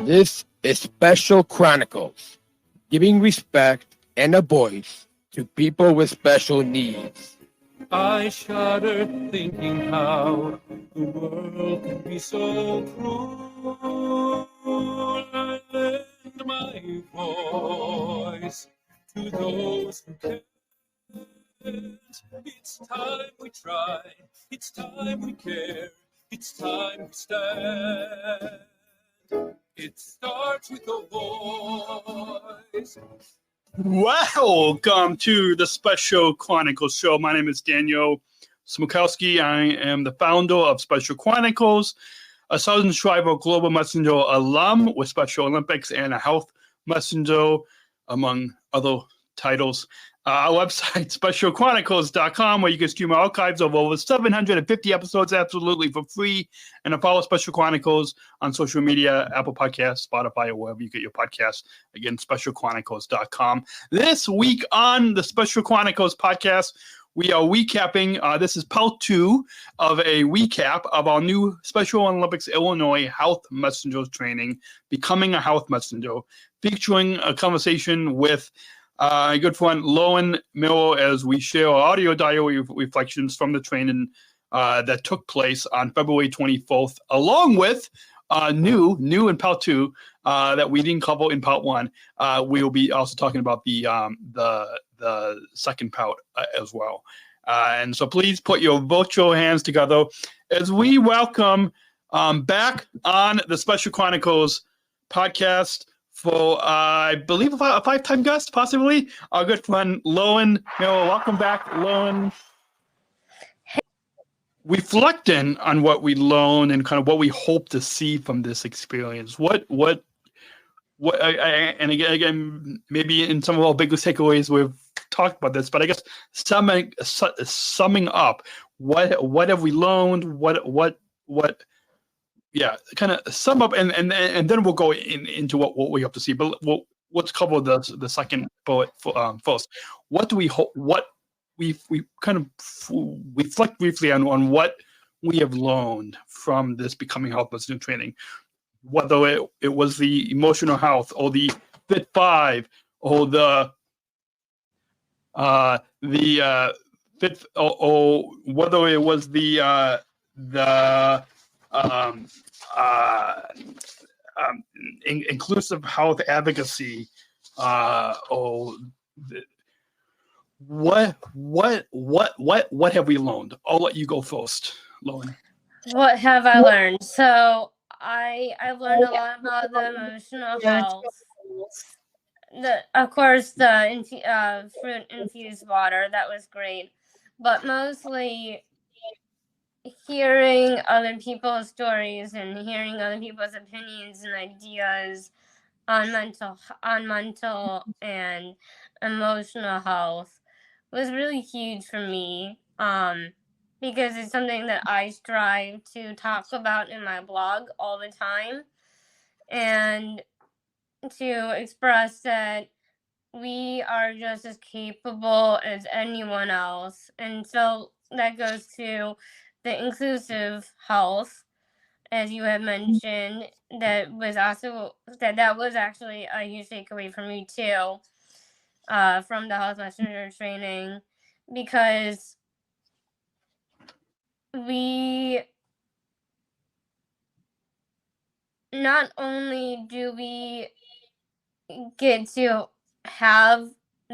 This is Special Chronicles, giving respect and a voice to people with special needs. I shudder thinking how the world can be so cruel. I lend my voice to those who can't. It's time we try, it's time we care, it's time we stand. It starts with a voice. Welcome to the Special Chronicles show. My name is Daniel Smrokowski. I am the founder of Special Chronicles, a Southern Tribal Global Messenger alum with Special Olympics and a health messenger, among other titles. Our website, specialchronicles.com, where you can stream our archives of over 750 episodes absolutely for free. And to follow Special Chronicles on social media, Apple Podcasts, Spotify, or wherever you get your podcasts. Again, specialchronicles.com. This week on the Special Chronicles podcast, we are recapping. This is part 2 of a recap of our new Special Olympics Illinois Health Messenger training, Becoming a Health Messenger, featuring a conversation with a good friend, Lowen Miller, as we share our audio diary reflections from the training that took place on February 24th, along with new in part 2 that we didn't cover in part 1. We will be also talking about the second part as well. And so please put your virtual hands together as we welcome back on the Special Chronicles podcast for, I believe, a 5-time guest, possibly, our good friend, Lowen Miller. Welcome back, Lowen. Reflecting on what we learned and kind of what we hope to see from this experience. What and again, maybe in some of our biggest takeaways, we've talked about this, but I guess summing up, what have we learned? Yeah, kind of sum up, and then we'll go into what we hope to see. But let's cover the second bullet first. What do we hope? What we kind of reflect briefly on what we have learned from this Becoming Health Messenger training, whether it was the emotional health or the Fit 5 or the Fit, or whether it was the inclusive health advocacy, or what have we learned? I'll let you go first, Lowen. What have I learned? So I've learned a lot about the emotional health. Of course, the fruit infused water, that was great, but mostly hearing other people's stories and hearing other people's opinions and ideas on mental and emotional health was really huge for me, because it's something that I strive to talk about in my blog all the time, and to express that we are just as capable as anyone else. And so that goes to the inclusive health, as you had mentioned. That was actually a huge takeaway for me too, from the Health Messenger training, because we not only do we get to have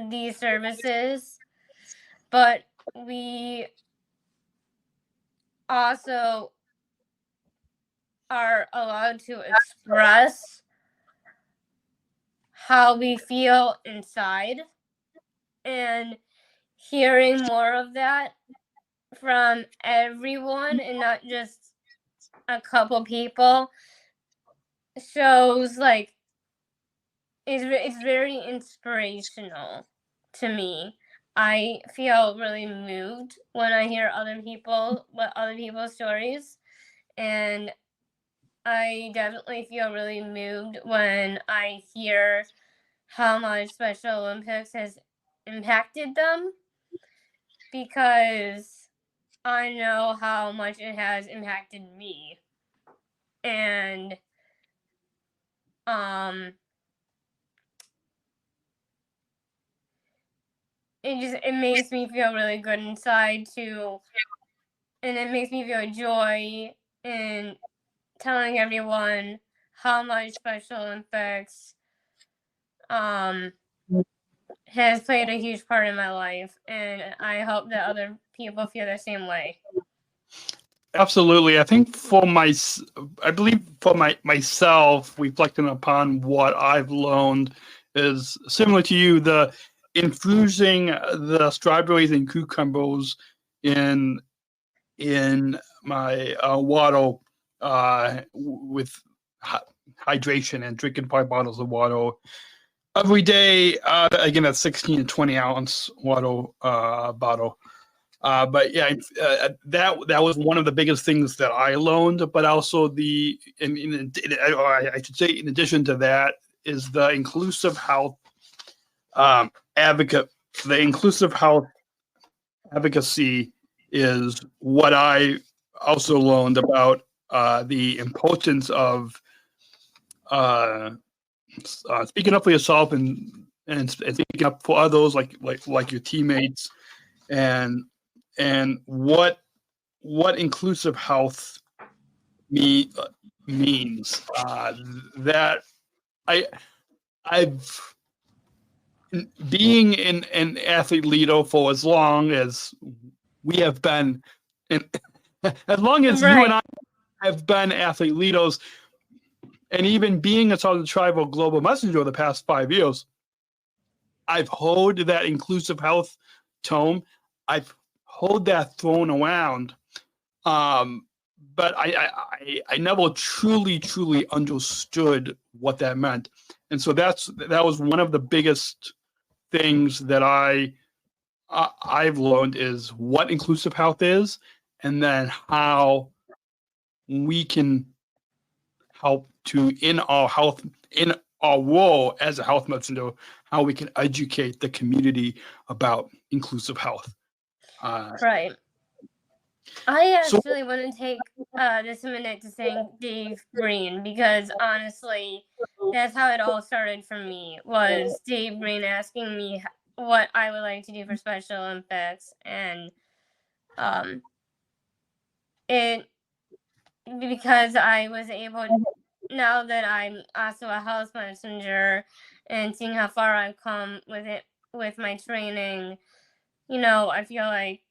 these services, but we also are allowed to express how we feel inside, and hearing more of that from everyone and not just a couple people shows like it's very inspirational to me. I feel really moved when I hear other people's stories, and I definitely feel really moved when I hear how much Special Olympics has impacted them, because I know how much it has impacted me. And it makes me feel really good inside too, and it makes me feel joy in telling everyone how much Special Olympics has played a huge part in my life, and I hope that other people feel the same way. Absolutely. I think I believe for myself, reflecting upon what I've learned is similar to you, the infusing the strawberries and cucumbers in my water with hydration and drinking 5 bottles of water every day. Again, that's 16 to 20 ounce water bottle. But yeah, that was one of the biggest things that I learned. But also I should say, in addition to that, is the inclusive health advocate. The inclusive health advocacy is what I also learned about the importance of speaking up for yourself and speaking up for others, like your teammates, and what inclusive health means. That I've being an athlete leader for as long as we have been, and as long as you and I have been athlete leaders, and even being a Southern Tribal Global Messenger the past 5 years, I've heard that inclusive health tone. I've heard that thrown around, but I never truly understood what that meant. And so that was one of the biggest things that I've learned, is what inclusive health is, and then how we can help to, in our role as a health messenger, how we can educate the community about inclusive health. Right. I actually want to take this minute to thank Dave Breen, because honestly, that's how it all started for me, was Dave Breen asking me what I would like to do for Special Olympics. And because I was able, now that I'm also a health messenger and seeing how far I've come with my training, I feel like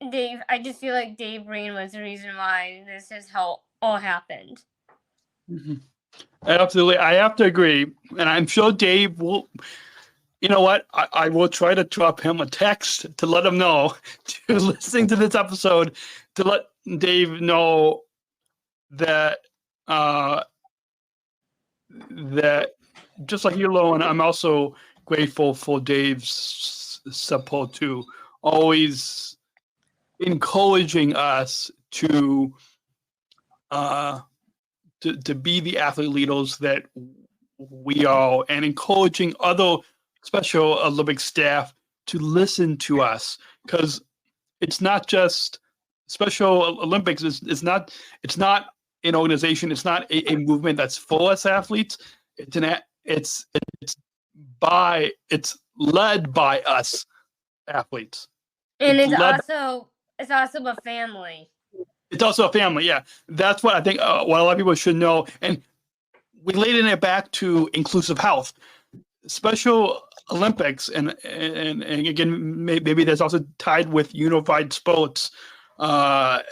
I just feel like Dave Breen was the reason why this has all happened. Mm-hmm. Absolutely. I have to agree. And I'm sure Dave will, you know what? I will try to drop him a text to let him know, to listening to this episode, to let Dave know that, that just like you, Lowen, I'm also grateful for Dave's support too. Always encouraging us to be the athlete leaders that we are, and encouraging other Special Olympic staff to listen to us, because it's not just Special Olympics. It's not an organization. It's not a movement that's for us athletes. It's led by us athletes. And it's also a family. It's also a family, yeah. That's what I think what a lot of people should know. And relating it back to inclusive health, Special Olympics, and again, maybe that's also tied with unified sports. For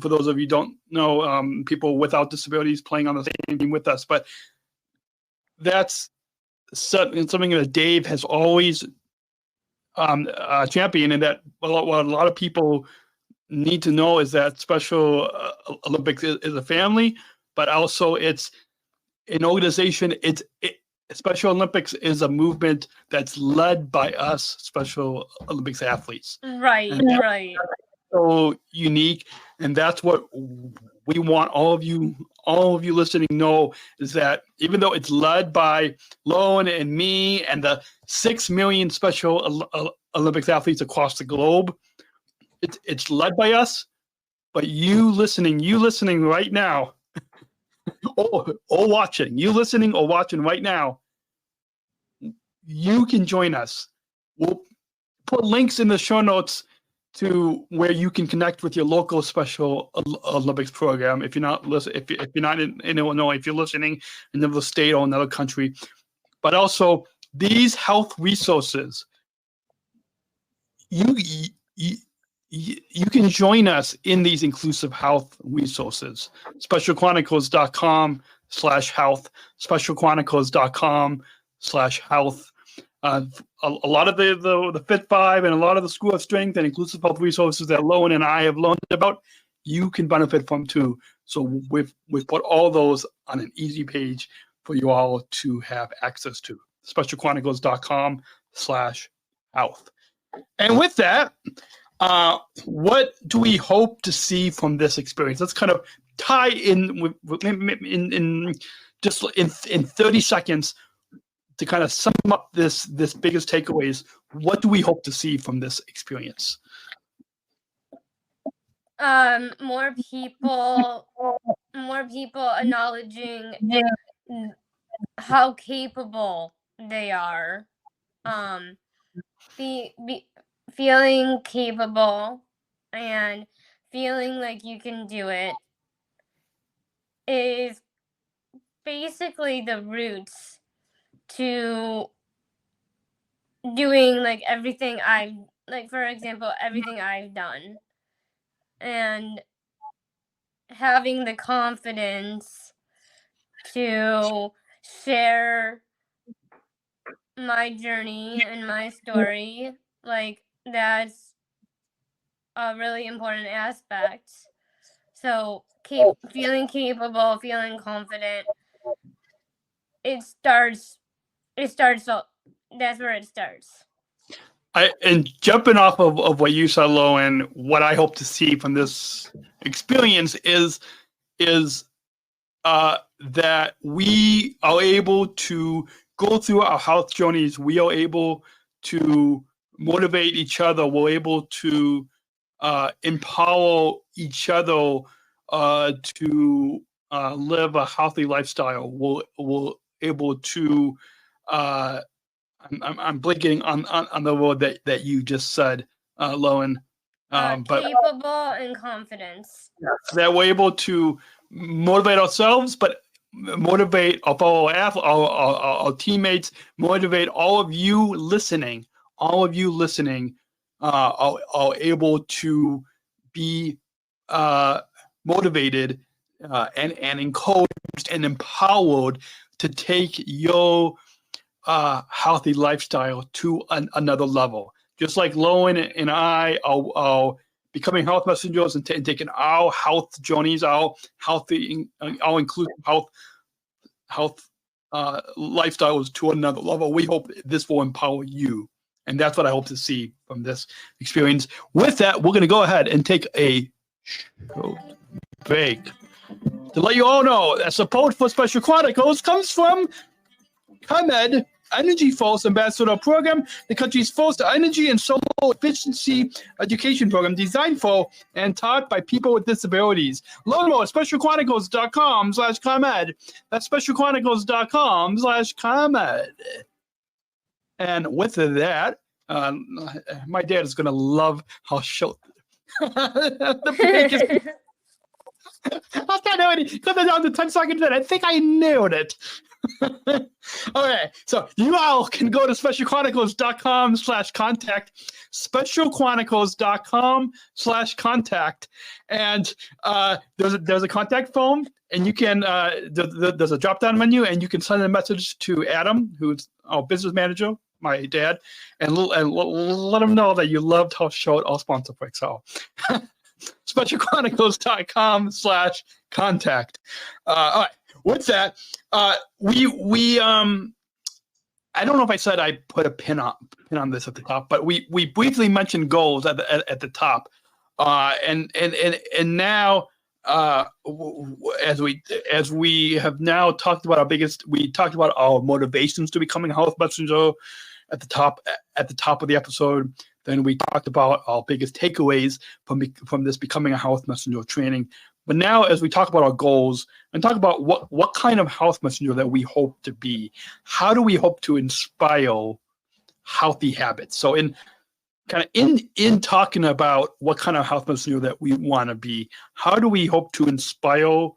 those of you who don't know, people without disabilities playing on the same team with us. But that's something that Dave has always championed, and that what a lot of people need to know is that Special Olympics is a family, but also it's an organization. Special Olympics is a movement that's led by us Special Olympics athletes. Right, right. So unique, and that's what we want all of you listening know, is that even though it's led by Lowen and me and the 6 million Special Olympics athletes across the globe, it's led by us, but you listening right now, or watching, you listening or watching right now, you can join us. We'll put links in the show notes to where you can connect with your local Special Olympics program. If you're not if you're not in Illinois, if you're listening in another state or another country, but also these health resources, you can join us in these inclusive health resources. SpecialChronicles.com/health, SpecialChronicles.com/health. A lot of the Fit 5 and a lot of the School of Strength and inclusive health resources that Lowen and I have learned about, you can benefit from too. So we've put all those on an easy page for you all to have access to. SpecialChronicles.com/health. And with that, what do we hope to see from this experience? Let's kind of tie in in 30 seconds to kind of sum up this biggest takeaways. What do we hope to see from this experience? More people acknowledging how capable they are. Feeling capable and feeling like you can do it is basically the roots to doing everything everything I've done, and having the confidence to share my journey and my story. That's a really important aspect. So feeling capable, feeling confident, that's where it starts. And jumping off of what you said, Lowen, what I hope to see from this experience is that we are able to go through our health journeys. We are able to motivate each other. We're able to empower each other to live a healthy lifestyle. We're able to I'm blinking on the word that you just said, Lowen. But capable and confidence. That we're able to motivate ourselves, but motivate our teammates, motivate all of you listening. All of you listening are able to be motivated and encouraged and empowered to take your healthy lifestyle to another level. Just like Lowen and I are becoming health messengers and taking our health journeys, our inclusive health lifestyles to another level. We hope this will empower you. And that's what I hope to see from this experience. With that, we're going to go ahead and take a short break to let you all know that support for Special Chronicles comes from ComEd, Energy Force Ambassador Program, the country's first energy and solar efficiency education program designed for and taught by people with disabilities. Learn more at specialchronicles.com/ComEd. That's specialchronicles.com/ComEd. And with that, my dad is going to love how short the break is. I was kind of waiting. Cut that down to 10 seconds in. I think I nailed it. Okay, so you all can go to specialchronicles.com/contact, specialchronicles.com/contact, and there's a contact form, and you can there's a drop-down menu, and you can send a message to Adam, who's our business manager, my dad, and let him know that you loved how short our sponsor breaks are. specialchronicles.com/contact. All right. With that, we I don't know if I said I put a pin on this at the top, but we briefly mentioned goals at the top, and now as we have now talked about we talked about our motivations to becoming a health messenger at the top of the episode. Then we talked about our biggest takeaways from this becoming a health messenger training. But now, as we talk about our goals and talk about what kind of health messenger that we hope to be, how do we hope to inspire healthy habits? So in talking about what kind of health messenger that we want to be, how do we hope to inspire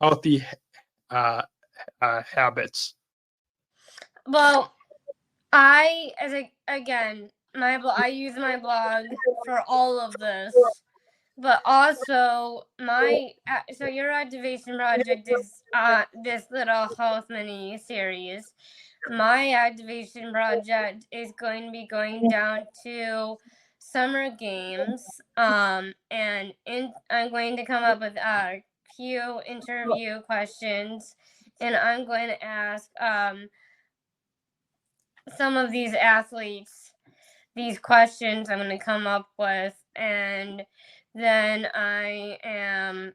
healthy habits? Well, I use my blog for all of this, but also your activation project is this little health mini series. My activation project is going to be going down to summer games, and I'm going to come up with a few interview questions, and I'm going to ask some of these athletes these questions I'm going to come up with, and then I'm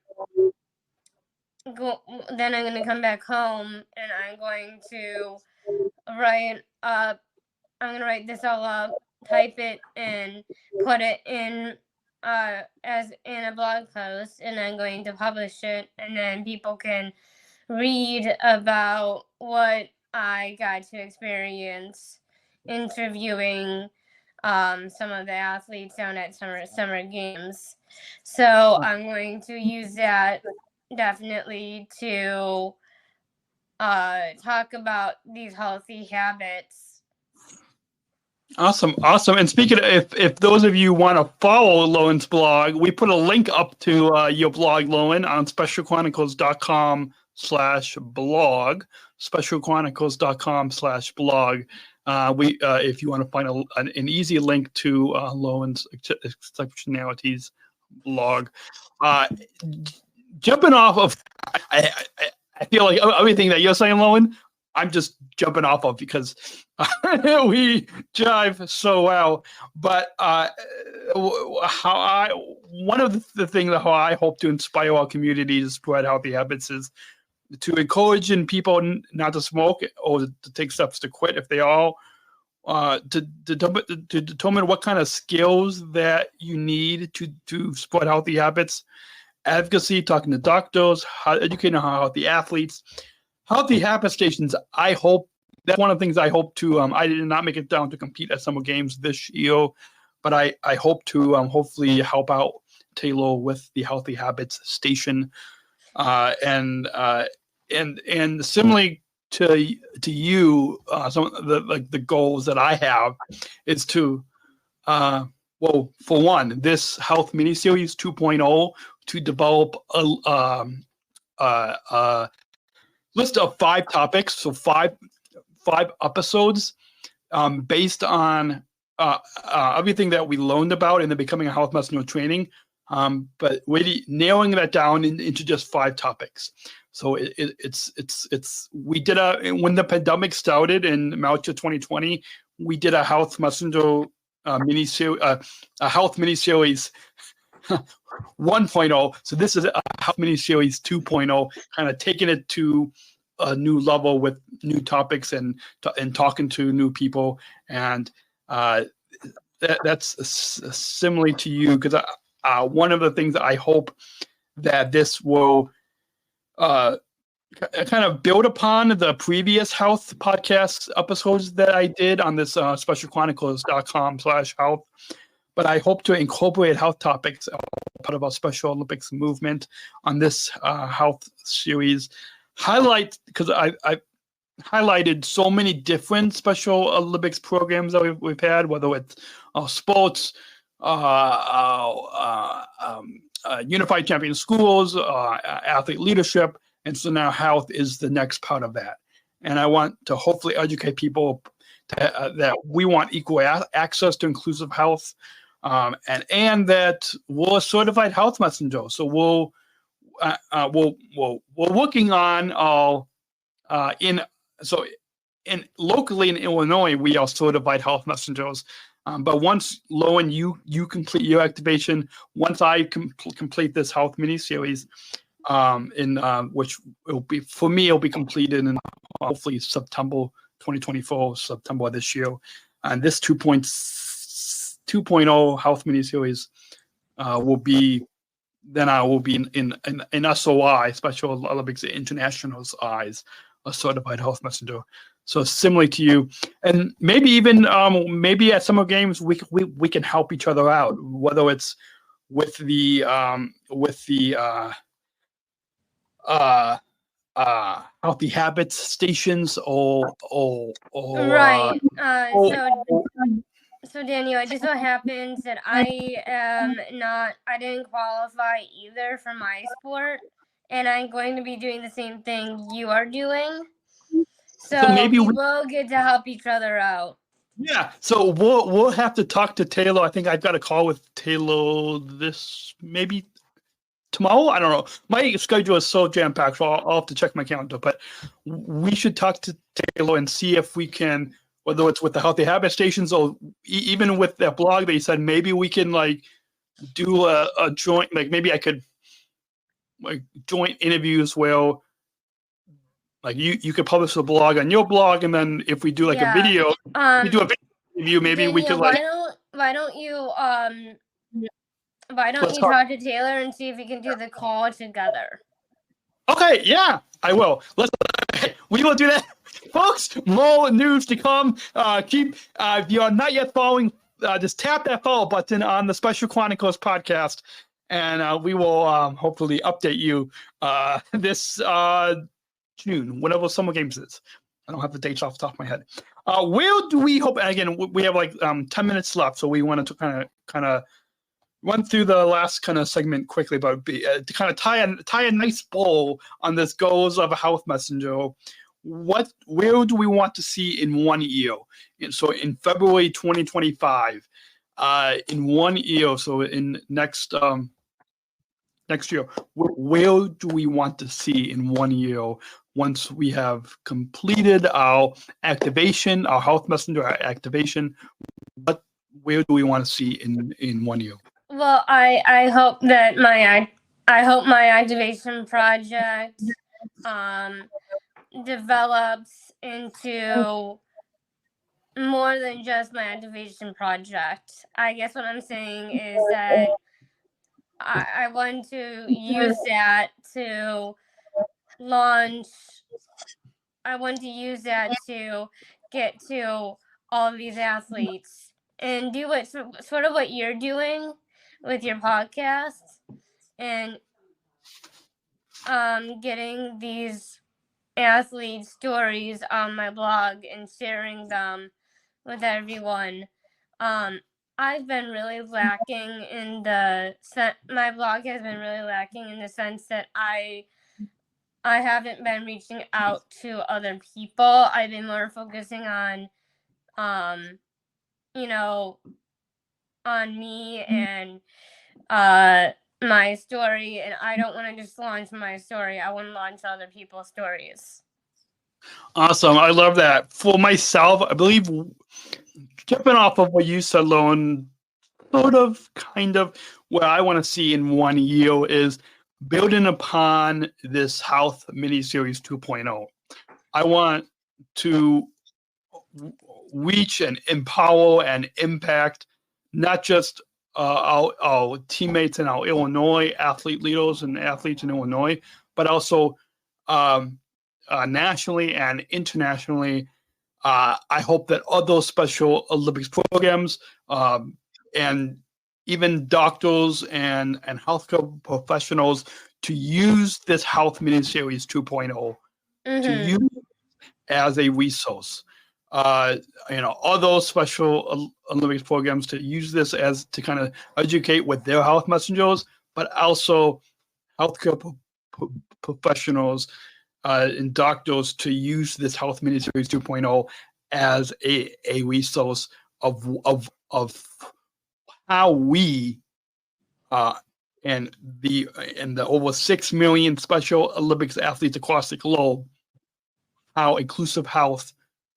going to come back home and I'm going to write this all up, type it, and put it in as in a blog post, and I'm going to publish it, and then people can read about what I got to experience interviewing some of the athletes down at summer games. So I'm going to use that definitely to talk about these healthy habits. Awesome. And speaking of, if those of you want to follow Lowen's blog, we put a link up to your blog, Lowen, on specialchronicles.com/blog, specialchronicles.com/blog. If you want to find an easy link to Lowen's Exceptionalities blog. Jumping off of, I feel like everything that you're saying, Lowen, I'm just jumping off of because we jive so well. But one of the things that how I hope to inspire our community to spread healthy habits is to encourage people not to smoke or to take steps to quit if they are, to determine what kind of skills that you need to spread healthy habits, advocacy, talking to doctors, educating healthy athletes, healthy habit stations. I hope that's one of the things I hope to. I did not make it down to compete at Summer Games this year, but I hope to hopefully help out Taylor with the healthy habits station, and similarly to you, some of the goals that I have is to for one, this health miniseries 2.0, to develop a list of 5 topics, so five episodes, based on everything that we learned about in the Becoming a Health Messenger training, but really narrowing that down into just 5 topics. So we did when the pandemic started in March of 2020, we did a health messenger miniseries, a health miniseries 1.0. So this is a health miniseries 2.0, kind of taking it to a new level with new topics and talking to new people. And that's similar to you, because one of the things that I hope that this will kind of build upon the previous health podcast episodes that I did on this specialchronicles.com/health. But I hope to incorporate health topics, part of our Special Olympics movement, on this health series. Because I highlighted so many different Special Olympics programs that we've had, whether it's sports, Unified Champion Schools, athlete leadership, and so now health is the next part of that. And I want to hopefully educate people that we want equal access to inclusive health, and that we're a certified health messenger. So we're working on locally in Illinois, we are certified health messengers. But once, Lowen, you complete your activation, once I complete this health mini-series, which will be, for me, it'll be completed in hopefully September 2024, September this year. And this 2.0 health mini-series will be then I will be in SOI, Special Olympics International's eyes, a certified health messenger. So similar to you, and maybe even maybe at summer games we can help each other out, whether it's with the healthy habits stations or Right. So Daniel, it just so happens that I didn't qualify either for my sport, and I'm going to be doing the same thing you are doing. So maybe we will get to help each other out. Yeah. So we'll have to talk to Taylor. I think I've got a call with Taylor maybe tomorrow. I don't know. My schedule is so jam packed, so I'll have to check my calendar. But we should talk to Taylor and see if we can, whether it's with the healthy habit stations or even with that blog that you said, maybe we can like do a joint, like maybe I could like joint interviews where like you could publish a blog on your blog, and then if we do like a video, we do a video interview, maybe we could like. Why don't you talk to Taylor and see if we can do the call together? Okay, yeah, I will. We will do that, folks. More news to come. If you are not yet following, just tap that follow button on the Special Chronicles podcast, and we will hopefully update you this June, whenever summer games is. I don't have the dates off the top of my head. Where do we hope? And again, we have like 10 minutes left, so we wanted to kind of run through the last kind of segment quickly, but to kind of tie a nice bow on this goals of a health messenger. Where do we want to see in 1 year? And so in February 2025, in 1 year, so in next year, where do we want to see in 1 year once we have completed our activation, our health messenger activation? Where do we want to see in 1 year? Well, I hope that my activation project develops into more than just my activation project. I guess what I'm saying is that I want to use that to launch. I want to use that to get to all of these athletes and do sort of what you're doing with your podcast and getting these athlete stories on my blog and sharing them with everyone. I've been really lacking in my blog has been really lacking in the sense that I haven't been reaching out to other people. I've been more focusing on, on me and my story, and I don't want to just launch my story. I want to launch other people's stories. Awesome. I love that. For myself, I believe, jumping off of what you said, Lauren, kind of what I want to see in 1 year is building upon this health miniseries 2.0. I want to reach and empower and impact not just our teammates and our Illinois athlete leaders and athletes in Illinois, but also nationally and internationally. I hope that other Special Olympics programs and even doctors and healthcare professionals to use this health miniseries 2.0 to use as a resource. Other Special Olympics programs to use this as to kind of educate with their health messengers, but also healthcare professionals and doctors to use this health miniseries 2.0 as a resource of how we and the over 6 million Special Olympics athletes across the globe, how inclusive health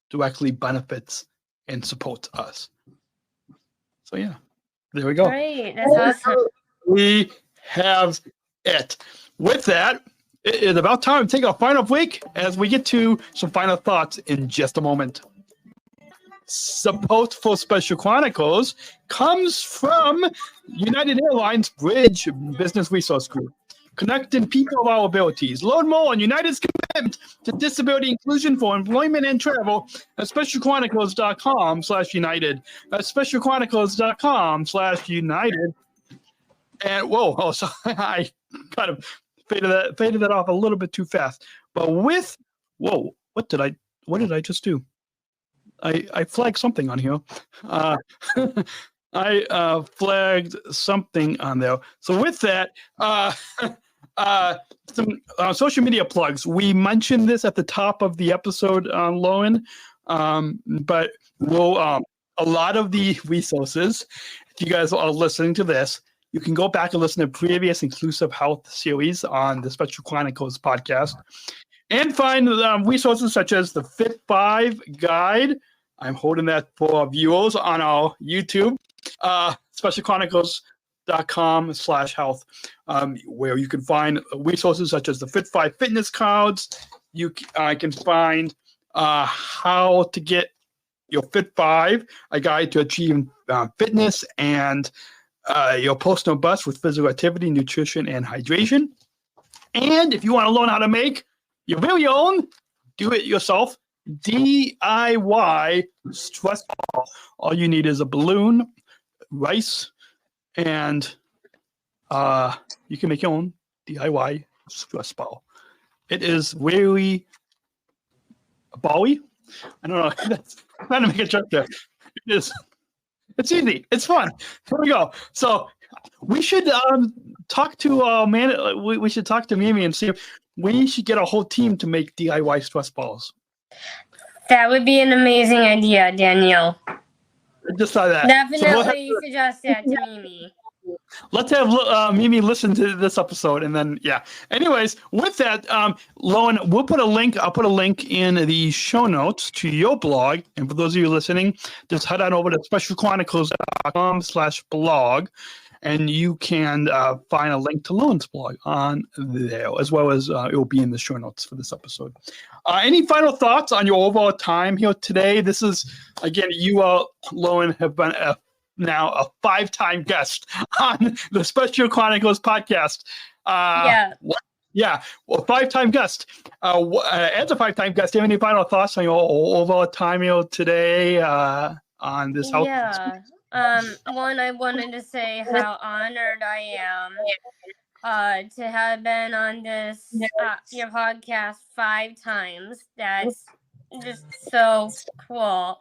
directly benefits and supports us. So yeah, there we go. Great, that's awesome. We have it. With that, it is about time to take our final break as we get to some final thoughts in just a moment. support for Special Chronicles comes from United Airlines Bridge Business Resource Group, connecting people of all abilities. Learn more on United's commitment to disability inclusion for employment and travel at specialchronicles.com/United. That's specialchronicles.com/United. And so I kind of faded that off a little bit too fast. But what did I just do? I flagged something on here. I flagged something on there. So with that, some social media plugs. We mentioned this at the top of the episode, Lowen, but we'll a lot of the resources. If you guys are listening to this, you can go back and listen to previous inclusive health series on the Special Chronicles podcast, and find resources such as the Fit 5 guide. I'm holding that for viewers on our YouTube, specialchronicles.com/health, where you can find resources such as the Fit 5 fitness cards. You can find how to get your Fit 5, a guide to achieve fitness and your personal best with physical activity, nutrition, and hydration. And if you want to learn how to make your very own, do it yourself, DIY stress ball. All you need is a balloon, rice, and you can make your own DIY stress ball. It is very bally. I don't know. I'm trying to make a joke there. It is. It's easy. It's fun. Here we go. So we should talk to we should talk to Mimi and see if we should get a whole team to make DIY stress balls. That would be an amazing idea, Daniel. I just saw that. Definitely suggest that to Mimi. Let's have Mimi listen to this episode, and then Anyways, with that, Lowen, we'll put a link. I'll put a link in the show notes to your blog, and for those of you listening, just head on over to specialchronicles.com/blog, and you can find a link to Lowen's blog on there, as well as it will be in the show notes for this episode. Any final thoughts on your overall time here today? This is, again, you, Lowen, have been now a 5-time guest on the Special Chronicles podcast. Well, 5-time guest. As a 5-time guest, do you have any final thoughts on your overall time here today on this health? Yeah. One, I wanted to say how honored I am to have been on this your podcast 5 times. That's just so cool.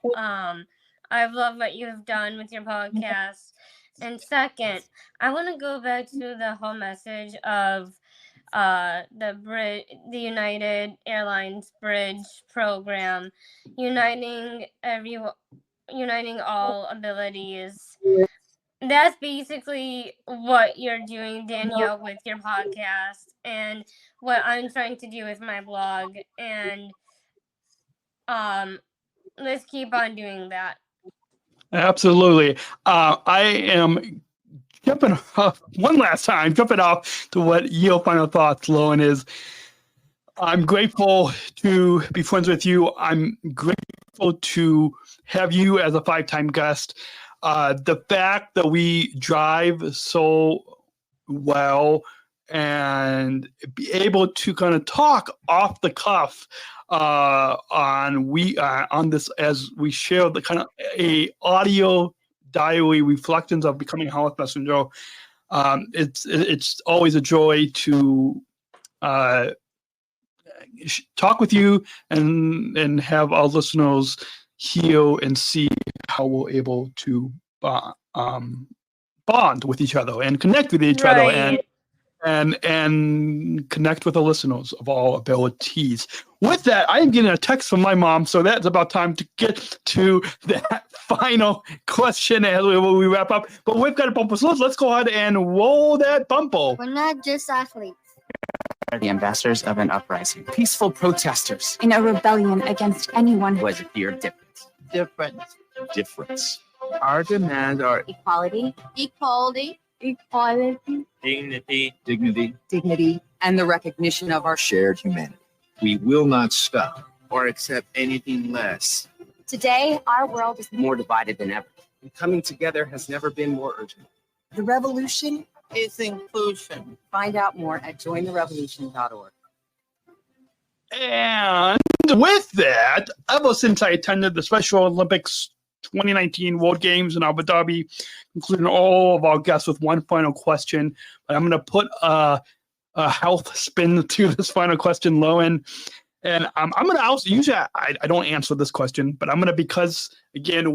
I've loved what you've done with your podcast. And second, I want to go back to the whole message of the United Airlines Bridge program, uniting all abilities. That's basically what you're doing, Danielle, with your podcast, and what I'm trying to do with my blog. And let's keep on doing that. Absolutely. I am jumping off to what your final thoughts, Lowen, is. I'm grateful to be friends with you. I'm grateful to have you as a 5-time guest. The fact that we drive so well and be able to kind of talk off the cuff on this as we share the kind of a audio diary reflections of becoming a health messenger. It's always a joy to talk with you and have our listeners hear and see how we're able to bond with each other and connect with each other and connect with the listeners of all abilities. With that, I am getting a text from my mom, so that's about time to get to that final question as we wrap up. But we've got a bumper, so let's go ahead and roll that bumper. We're not just athletes. Are the ambassadors of an uprising, peaceful protesters in a rebellion against anyone who has a fear of difference. Our demands are Equality, dignity, and the recognition of our shared humanity. We will not stop or accept anything less Today, our world is More divided than ever. And coming together has never been more urgent. The revolution is inclusion. Find out more at jointherevolution.org. And with that, ever since I attended the Special Olympics 2019 World Games in Abu Dhabi, including all of our guests with one final question, but I'm going to put a health spin to this final question, Lowen. And I'm going to also, usually I don't answer this question, but I'm going to, because again,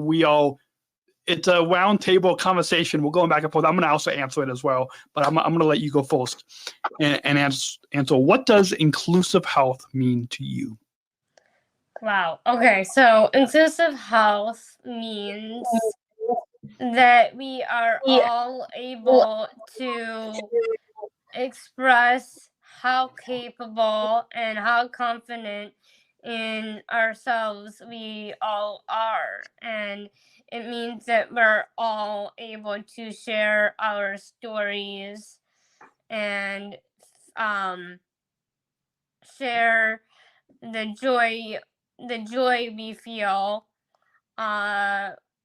it's a round table conversation. We're going back and forth. I'm going to also answer it as well, but I'm going to let you go first and answer. What does inclusive health mean to you? Wow. Okay. So inclusive health means that we are all able to express how capable and how confident in ourselves we all are. And it means that we're all able to share our stories and share the joy we feel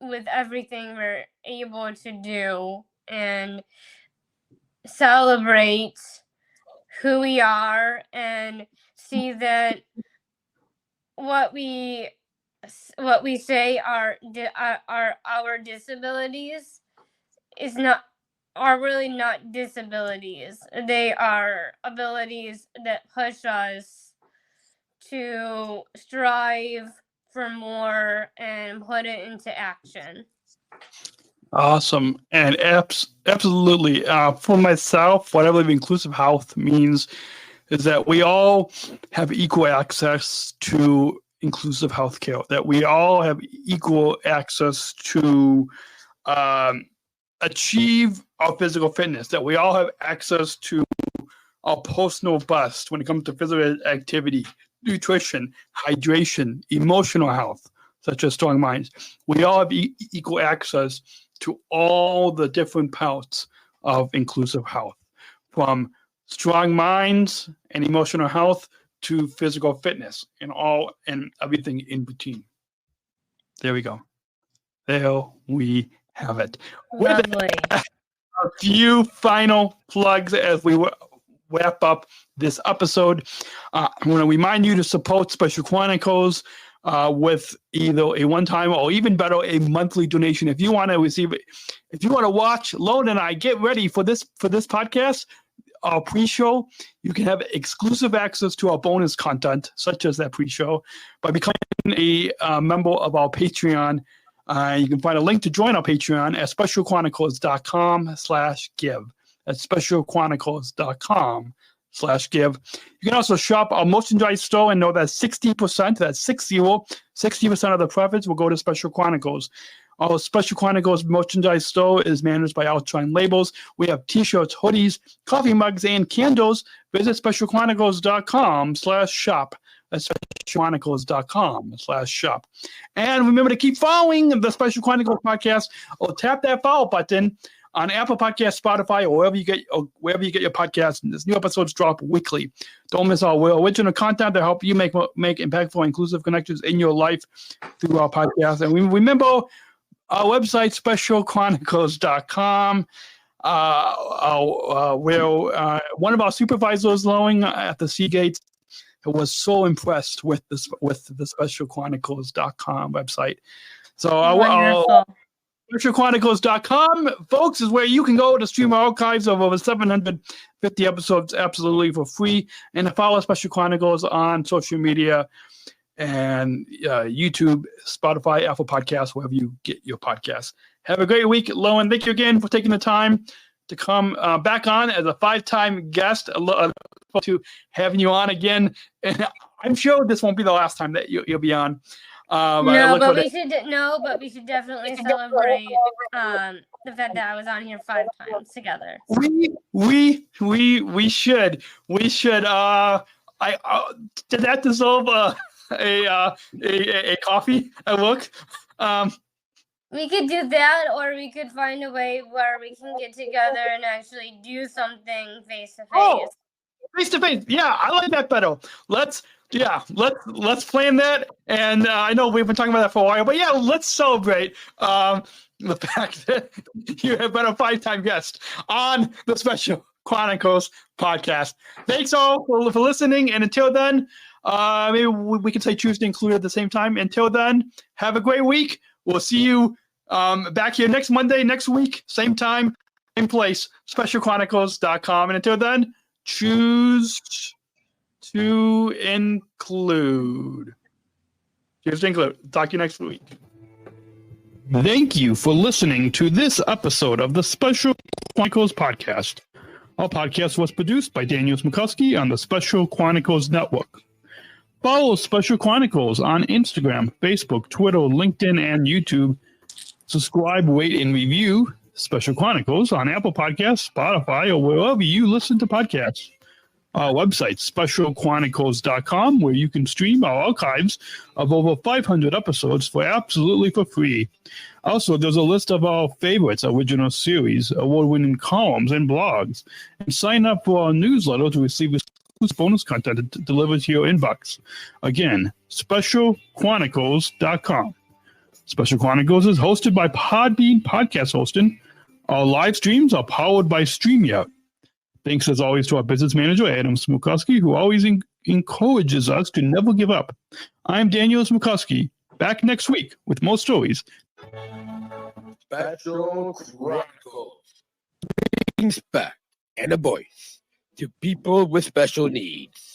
with everything we're able to do, and celebrate who we are and see that what we say are our disabilities are really not disabilities. They are abilities that push us to strive for more and put it into action. Awesome. And absolutely. For myself, what I believe inclusive health means is that we all have equal access to inclusive healthcare, that we all have equal access to achieve our physical fitness, that we all have access to our personal best when it comes to physical activity, nutrition, hydration, emotional health, such as strong minds. We all have equal access to all the different parts of inclusive health, from strong minds and emotional health to physical fitness and everything in between. There we go. There we have it. Lovely. A few final plugs as we wrap up this episode. I want to remind you to support Special Chronicles with either a one-time or even better, a monthly donation. If you want to watch Lone and I get ready for this podcast, our pre-show, you can have exclusive access to our bonus content, such as that pre-show, by becoming a member of our Patreon. You can find a link to join our Patreon at specialchronicles.com/give. That's specialchronicles.com/give. You can also shop our merchandise store and know that 60%, that's 60% of the profits will go to Special Chronicles. Our Special Chronicles merchandise store is managed by Outshine Labels. We have t-shirts, hoodies, coffee mugs, and candles. Visit specialchronicles.com/shop. That's specialchronicles.com/shop. And remember to keep following the Special Chronicles podcast, or tap that follow button on Apple Podcasts, Spotify, or wherever you get your podcasts. And this new episodes drop weekly. Don't miss our original content to help you make impactful, inclusive connections in your life through our podcast. And remember our website, specialchronicles.com, where one of our supervisors, Lowing at the Seagate, was so impressed with the specialchronicles.com website. So SpecialChronicles.com, folks, is where you can go to stream our archives of over 750 episodes absolutely for free, and to follow Special Chronicles on social media and YouTube, Spotify, Apple Podcasts, wherever you get your podcasts. Have a great week, Lowen. Thank you again for taking the time to come back on as a 5-time guest. I look forward to having you on again, and I'm sure this won't be the last time that you'll be on. But we should definitely celebrate the fact that I was on here 5 times together. We should. Did that deserve a coffee at work? We could do that, or we could find a way where we can get together and actually do something face to face. Face to face, yeah, I like that better. Let's Yeah, let's plan that. And I know we've been talking about that for a while, but yeah, let's celebrate the fact that you have been a 5-time guest on the Special Chronicles podcast. Thanks all for listening. And until then, maybe we can say Tuesday included at the same time. Until then, have a great week. We'll see you back here next Monday, next week, same time, same place, specialchronicles.com. And until then, choose to include. Choose to include. Talk to you next week. Thank you for listening to this episode of the Special Chronicles podcast. Our podcast was produced by Daniel Smrokowski on the Special Chronicles Network. Follow Special Chronicles on Instagram, Facebook, Twitter, LinkedIn, and YouTube. Subscribe, rate, and review Special Chronicles on Apple Podcasts, Spotify, or wherever you listen to podcasts. Our website, specialchronicles.com, where you can stream our archives of over 500 episodes for absolutely for free. Also, there's a list of our favorites, original series, award-winning columns, and blogs. And sign up for our newsletter to receive bonus content delivered to your inbox. Again, specialchronicles.com. Special Chronicles is hosted by Podbean Podcast Hosting. Our live streams are powered by StreamYard. Thanks, as always, to our business manager, Adam Smrokowski, who always encourages us to never give up. I'm Daniel Smrokowski, back next week with more stories. Special Chronicles. Giving respect and a voice to people with special needs.